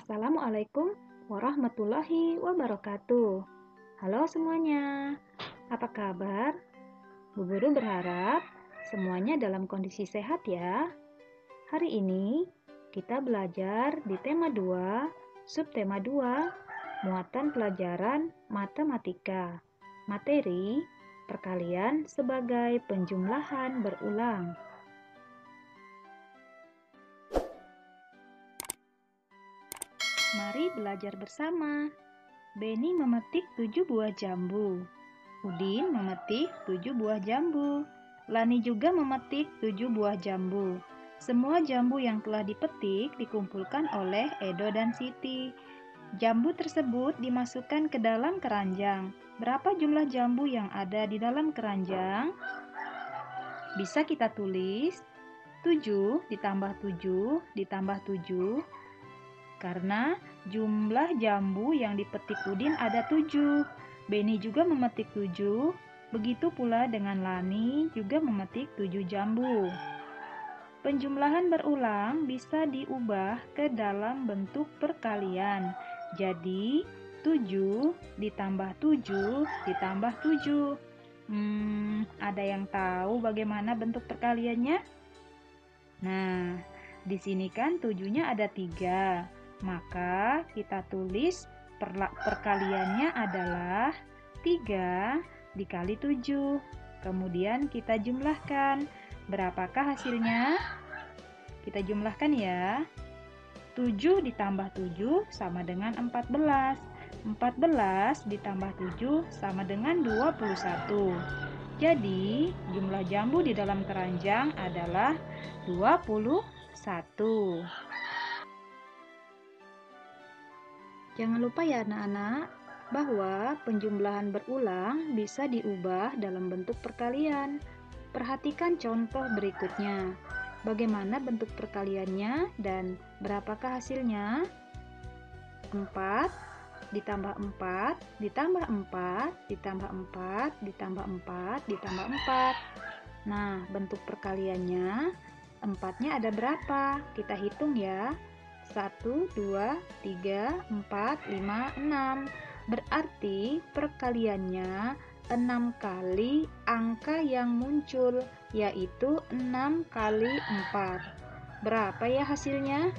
Assalamualaikum warahmatullahi wabarakatuh. Halo semuanya, apa kabar? Bu Guru berharap semuanya dalam kondisi sehat ya. Hari ini kita belajar di tema 2, subtema 2, muatan pelajaran matematika. Materi perkalian sebagai penjumlahan berulang. Mari belajar bersama. Beni memetik 7 buah jambu. Udin memetik 7 buah jambu. Lani juga memetik 7 buah jambu. Semua jambu yang telah dipetik dikumpulkan oleh Edo dan Siti. Jambu tersebut dimasukkan ke dalam keranjang. Berapa jumlah jambu yang ada di dalam keranjang? Bisa kita tulis 7 ditambah 7 ditambah 7. Karena jumlah jambu yang dipetik Udin ada 7. Beni juga memetik 7. Begitu pula dengan Lani juga memetik 7 jambu. Penjumlahan berulang bisa diubah ke dalam bentuk perkalian. Jadi 7 ditambah 7 ditambah 7. Ada yang tahu bagaimana bentuk perkaliannya? Nah, di sini kan 7-nya ada 3. Maka kita tulis perkaliannya adalah 3 dikali 7. Kemudian kita jumlahkan. Berapakah hasilnya? Kita jumlahkan ya. 7 ditambah 7 sama dengan 14. 14 ditambah 7 sama dengan 21. Jadi, jumlah jambu di dalam keranjang adalah 21. Jangan lupa ya anak-anak, bahwa penjumlahan berulang bisa diubah dalam bentuk perkalian. Perhatikan contoh berikutnya. Bagaimana bentuk perkaliannya dan berapakah hasilnya? 4 ditambah 4 ditambah 4 ditambah 4 ditambah 4 ditambah 4. Nah, bentuk perkaliannya 4-nya ada berapa? Kita hitung ya. 1, 2, 3, 4, 5, 6. Berarti perkaliannya 6 kali angka yang muncul, yaitu 6 kali 4. Berapa ya hasilnya?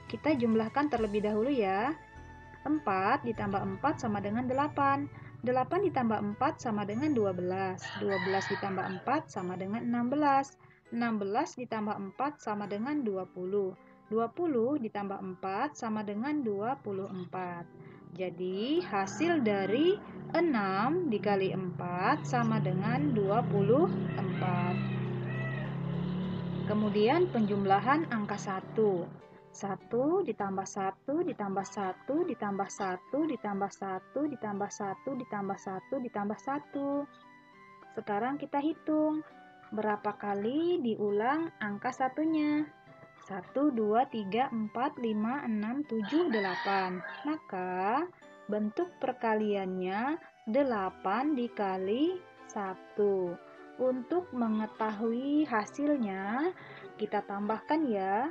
Kita jumlahkan terlebih dahulu ya. 4 ditambah 4 sama dengan 8. 8 ditambah 4 sama dengan 12. 12 ditambah 4 sama dengan 16. 16 ditambah 4 sama dengan 20. 20 ditambah 4 sama dengan 24. Jadi hasil dari 6 dikali 4 sama dengan 24. Kemudian penjumlahan angka 1. 1 ditambah 1 ditambah 1 ditambah 1 ditambah 1 ditambah 1 ditambah 1 ditambah 1. Sekarang kita hitung berapa kali diulang angka satunya. 1, 2, 3, 4, 5, 6, 7, 8. Maka bentuk perkaliannya 8 dikali 1. Untuk mengetahui hasilnya, kita tambahkan ya.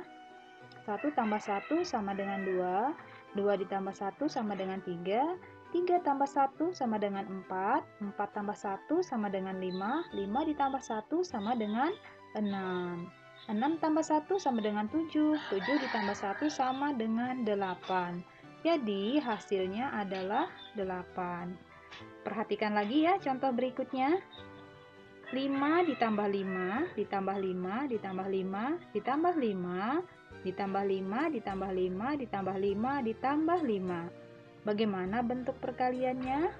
1 tambah 1 sama dengan 2. 2 ditambah 1 sama dengan 3. 3 tambah 1 sama dengan 4. 4 tambah 1 sama dengan 5. 5 ditambah 1 sama dengan 6. 6 tambah 1 sama dengan 7. 7 ditambah 1 sama dengan 8. Jadi hasilnya adalah 8. Perhatikan lagi ya contoh berikutnya. 5 ditambah 5 ditambah 5 ditambah 5 ditambah 5 ditambah 5 ditambah 5 ditambah 5 ditambah 5. Bagaimana bentuk perkaliannya?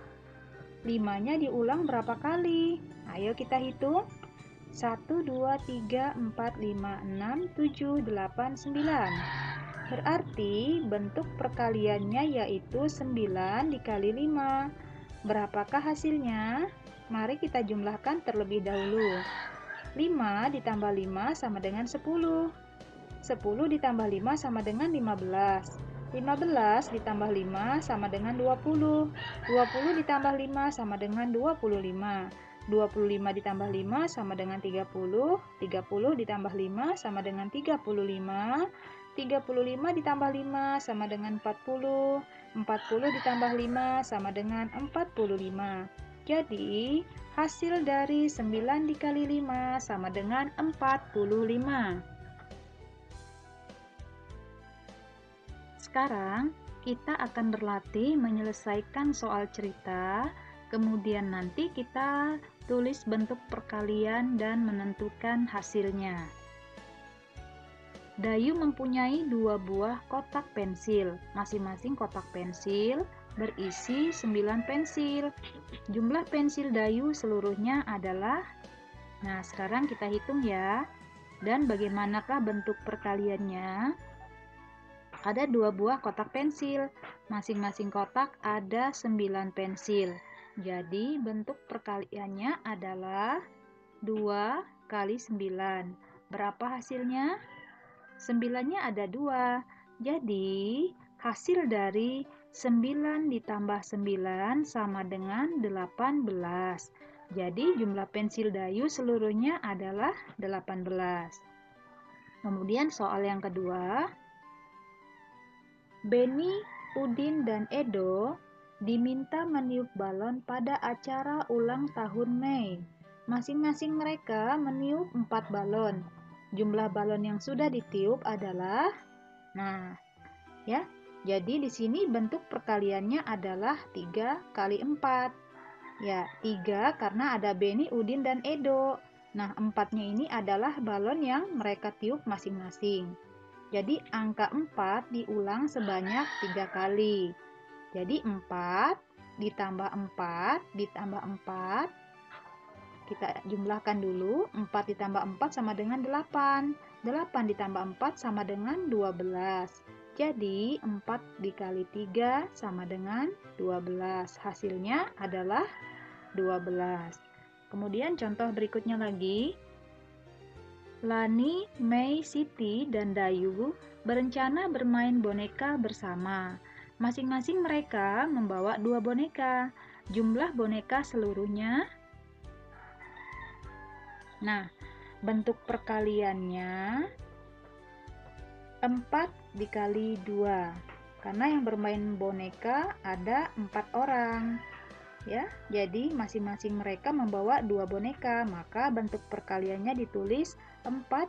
5-nya diulang berapa kali? Ayo kita hitung. 1, 2, 3, 4, 5, 6, 7, 8, 9. Berarti bentuk perkaliannya yaitu 9 dikali 5. Berapakah hasilnya? Mari kita jumlahkan terlebih dahulu. 5 ditambah 5 sama dengan 10. 10 ditambah 5 sama dengan 15. 15 ditambah 5 sama dengan 20. 20 ditambah 5 sama dengan 25. 25 ditambah 5 sama dengan 30. 30 ditambah 5 sama dengan 35. 35 ditambah 5 sama dengan 40. 40 ditambah 5 sama dengan 45. Jadi, hasil dari 9 dikali 5 sama dengan 45. Sekarang, kita akan berlatih menyelesaikan soal cerita, kemudian nanti kita tulis bentuk perkalian dan menentukan hasilnya. Dayu mempunyai 2 buah kotak pensil. Masing-masing kotak pensil berisi 9 pensil. Jumlah pensil Dayu seluruhnya adalah, nah sekarang kita hitung ya. Dan bagaimanakah bentuk perkaliannya? Ada 2 buah kotak pensil. Masing-masing kotak ada 9 pensil. Jadi bentuk perkaliannya adalah 2 kali 9. Berapa hasilnya? 9-nya ada 2. Jadi hasil dari 9 ditambah 9 sama dengan 18. Jadi jumlah pensil Dayu seluruhnya adalah 18. Kemudian soal yang kedua. Beni, Udin, dan Edo diminta meniup balon pada acara ulang tahun Mei. Masing-masing mereka meniup 4 balon. Jumlah balon yang sudah ditiup adalah, nah, ya. Jadi di sini bentuk perkaliannya adalah 3 kali 4. Ya, 3 karena ada Beni, Udin, dan Edo. Nah, 4-nya ini adalah balon yang mereka tiup masing-masing. Jadi angka 4 diulang sebanyak 3 kali. Jadi 4 ditambah 4 ditambah 4. Kita jumlahkan dulu. 4 ditambah 4 sama dengan 8. 8 ditambah 4 sama dengan 12. Jadi 4 dikali 3 sama dengan 12. Hasilnya adalah 12. Kemudian contoh berikutnya lagi. Lani, Mei, Siti, dan Dayu berencana bermain boneka bersama. Masing-masing mereka membawa 2 boneka. Jumlah boneka seluruhnya. Nah, bentuk perkaliannya 4 dikali 2. Karena yang bermain boneka ada 4 orang. Ya, jadi masing-masing mereka membawa 2 boneka, maka bentuk perkaliannya ditulis 4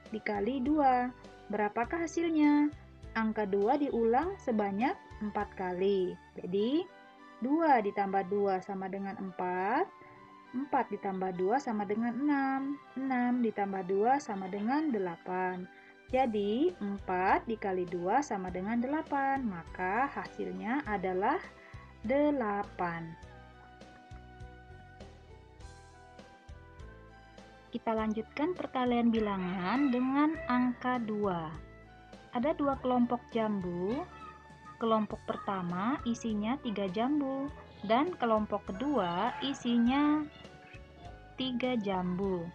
dikali 2. Berapakah hasilnya? Angka 2 diulang sebanyak 4 kali. Jadi, 2 ditambah 2 sama dengan 4. 4 ditambah 2 sama dengan 6. 6 ditambah 2 sama dengan 8. Jadi, 4 dikali 2 sama dengan 8. Maka hasilnya adalah 8. Kita lanjutkan perkalian bilangan dengan angka 2. Ada 2 kelompok jambu. Kelompok pertama isinya 3 jambu dan kelompok kedua isinya 3 jambu.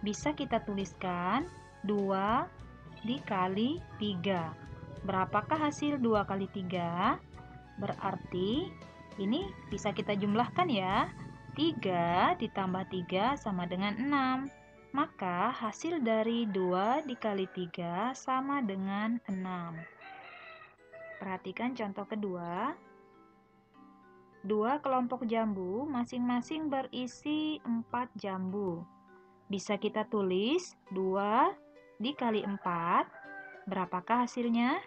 Bisa kita tuliskan 2 dikali 3. Berapakah hasil 2 kali 3? Berarti ini bisa kita jumlahkan ya. 3 ditambah 3 sama dengan 6. Maka hasil dari 2 dikali 3 sama dengan 6. Perhatikan contoh kedua. 2 kelompok jambu masing-masing berisi 4 jambu. Bisa kita tulis 2 dikali 4. Berapakah hasilnya?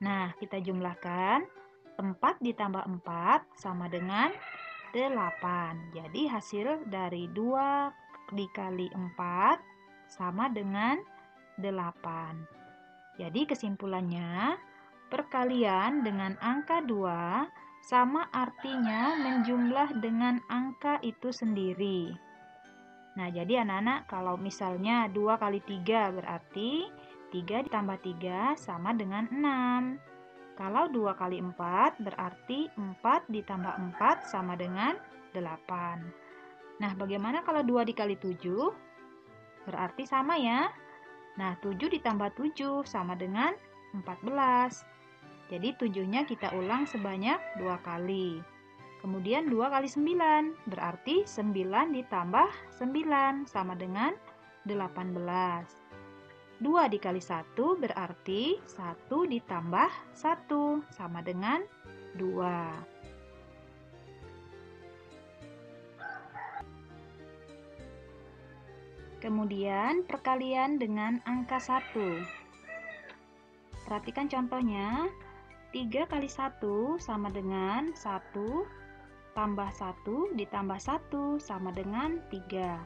Nah, kita jumlahkan. 4 ditambah 4 sama dengan 8. Jadi hasil dari 2 dikali 4 sama dengan 8. Jadi kesimpulannya, perkalian dengan angka 2 sama artinya menjumlah dengan angka itu sendiri. Nah, jadi anak-anak kalau misalnya 2 kali 3 berarti 3 ditambah 3 sama dengan 6. Kalau 2 kali 4 berarti 4 ditambah 4 sama dengan 8. Nah, bagaimana kalau 2 dikali 7? Berarti sama ya. Nah, 7 ditambah 7 sama dengan 14. Jadi 7-nya kita ulang sebanyak 2 kali. Kemudian 2 kali 9 berarti 9 ditambah 9 sama dengan 18. 2 dikali 1 berarti 1 ditambah 1 sama dengan 2. Kemudian perkalian dengan angka 1. Perhatikan contohnya, 3 kali 1 sama dengan 1 tambah 1 ditambah 1 sama dengan 3.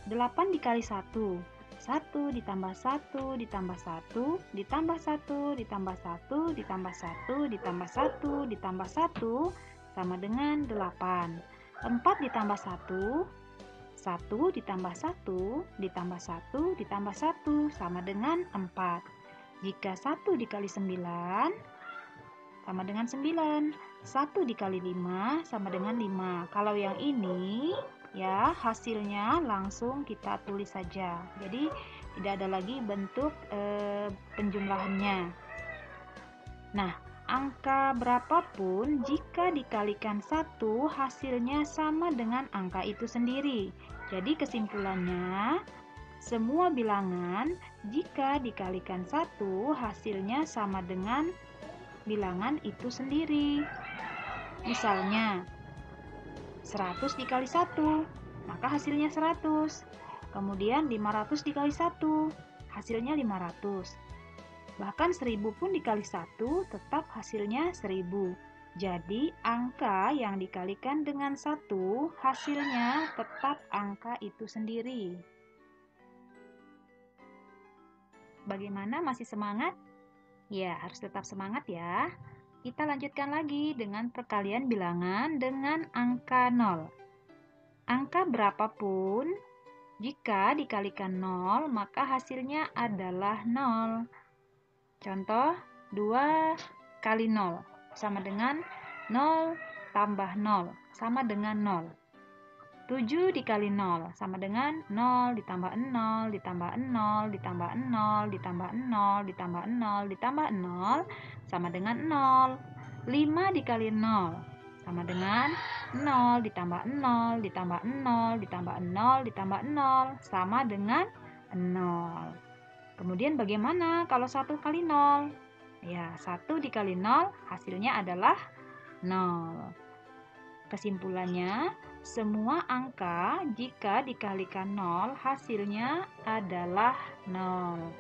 8 dikali 1, 1 ditambah 1 ditambah 1 ditambah 1 ditambah 1 ditambah 1 ditambah 1 ditambah 1 sama dengan 8. 4 ditambah 1, 1 ditambah 1 ditambah 1 ditambah 1 sama dengan 4. Jika 1 dikali 9 sama dengan 9. 1 dikali 5 sama dengan 5. Kalau yang ini ya hasilnya langsung kita tulis saja. Jadi tidak ada lagi bentuk penjumlahannya. Nah, angka berapapun jika dikalikan 1 hasilnya sama dengan angka itu sendiri. Jadi kesimpulannya, semua bilangan jika dikalikan 1 hasilnya sama dengan bilangan itu sendiri. Misalnya 100 dikali 1, maka hasilnya 100. Kemudian 500 dikali 1, hasilnya 500. Bahkan 1000 pun dikali 1, tetap hasilnya 1000. Jadi angka yang dikalikan dengan 1 hasilnya tetap angka itu sendiri. Bagaimana, masih semangat? Ya, harus tetap semangat ya. Kita lanjutkan lagi dengan perkalian bilangan dengan angka 0. Angka berapapun, jika dikalikan 0, maka hasilnya adalah 0. Contoh, 2 kali 0 sama dengan 0 tambah 0 sama dengan 0. 7 dikali 0 sama dengan 0 ditambah 0 ditambah 0 ditambah 0 ditambah 0 ditambah 0 ditambah 0 sama dengan 0. 5 dikali 0 sama dengan 0 ditambah 0 ditambah 0 ditambah 0 ditambah 0 sama dengan 0. Kemudian bagaimana kalau 1 kali 0? Ya, 1 dikali 0 hasilnya adalah 0. Kesimpulannya, semua angka jika dikalikan 0 hasilnya adalah 0.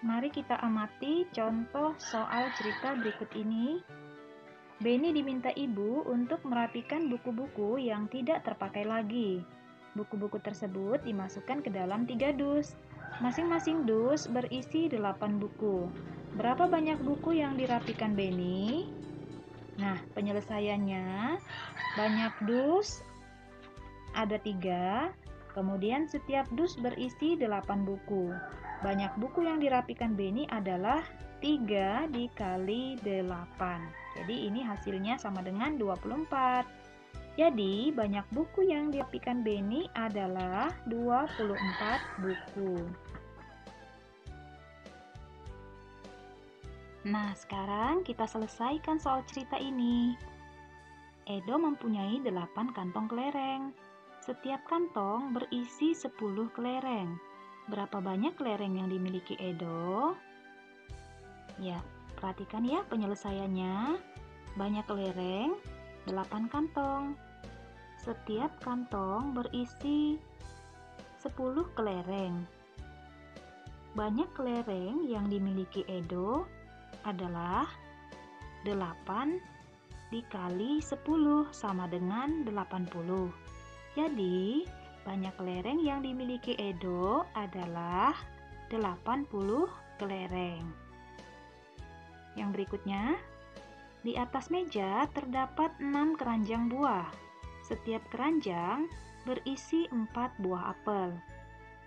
Mari kita amati contoh soal cerita berikut ini. Beni diminta ibu untuk merapikan buku-buku yang tidak terpakai lagi. Buku-buku tersebut dimasukkan ke dalam 3 dus. Masing-masing dus berisi 8 buku. Berapa banyak buku yang dirapikan Beni? Nah, penyelesaiannya, banyak dus ada 3, kemudian setiap dus berisi 8 buku. Banyak buku yang dirapikan Beni adalah 3 dikali 8. Jadi ini hasilnya sama dengan 24. Jadi banyak buku yang dirapikan Beni adalah 24 buku. Nah, sekarang kita selesaikan soal cerita ini. Edo mempunyai 8 kantong kelereng. Setiap kantong berisi 10 kelereng. Berapa banyak kelereng yang dimiliki Edo? Ya, perhatikan ya penyelesaiannya. Banyak kelereng, 8 kantong. Setiap kantong berisi 10 kelereng. Banyak kelereng yang dimiliki Edo adalah 8 dikali 10 sama dengan 80. Jadi, banyak kelereng yang dimiliki Edo adalah 80 kelereng. Yang berikutnya, di atas meja terdapat 6 keranjang buah. Setiap keranjang berisi 4 buah apel.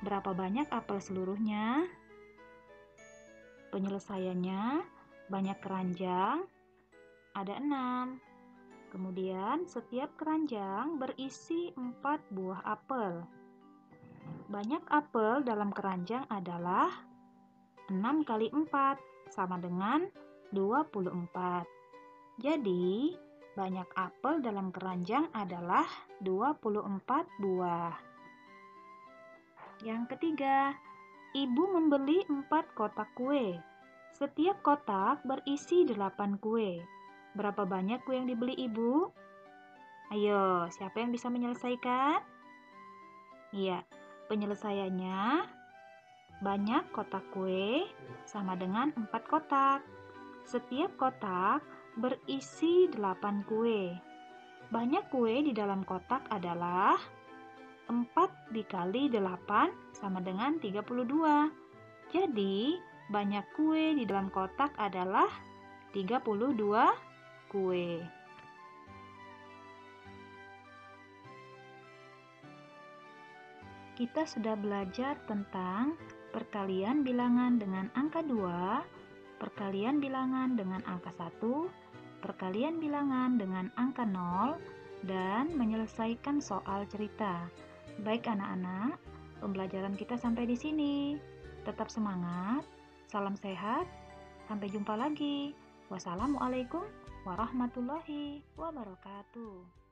Berapa banyak apel seluruhnya? Penyelesaiannya, banyak keranjang ada 6. Kemudian setiap keranjang berisi 4 buah apel. Banyak apel dalam keranjang adalah 6 kali 4 sama dengan 24. Jadi, banyak apel dalam keranjang adalah 24 buah. Yang ketiga, ibu membeli 4 kotak kue. Setiap kotak berisi 8 kue. Berapa banyak kue yang dibeli ibu? Ayo, siapa yang bisa menyelesaikan? Iya, penyelesaiannya banyak kotak kue sama dengan 4 kotak. Setiap kotak berisi 8 kue. Banyak kue di dalam kotak adalah 4 dikali 8 sama dengan 32. Jadi, banyak kue di dalam kotak adalah 32 kue. Kita sudah belajar tentang perkalian bilangan dengan angka 2, perkalian bilangan dengan angka 1, perkalian bilangan dengan angka 0, dan menyelesaikan soal cerita. Baik anak-anak, pembelajaran kita sampai di sini. Tetap semangat, salam sehat, sampai jumpa lagi. Wassalamualaikum warahmatullahi wabarakatuh.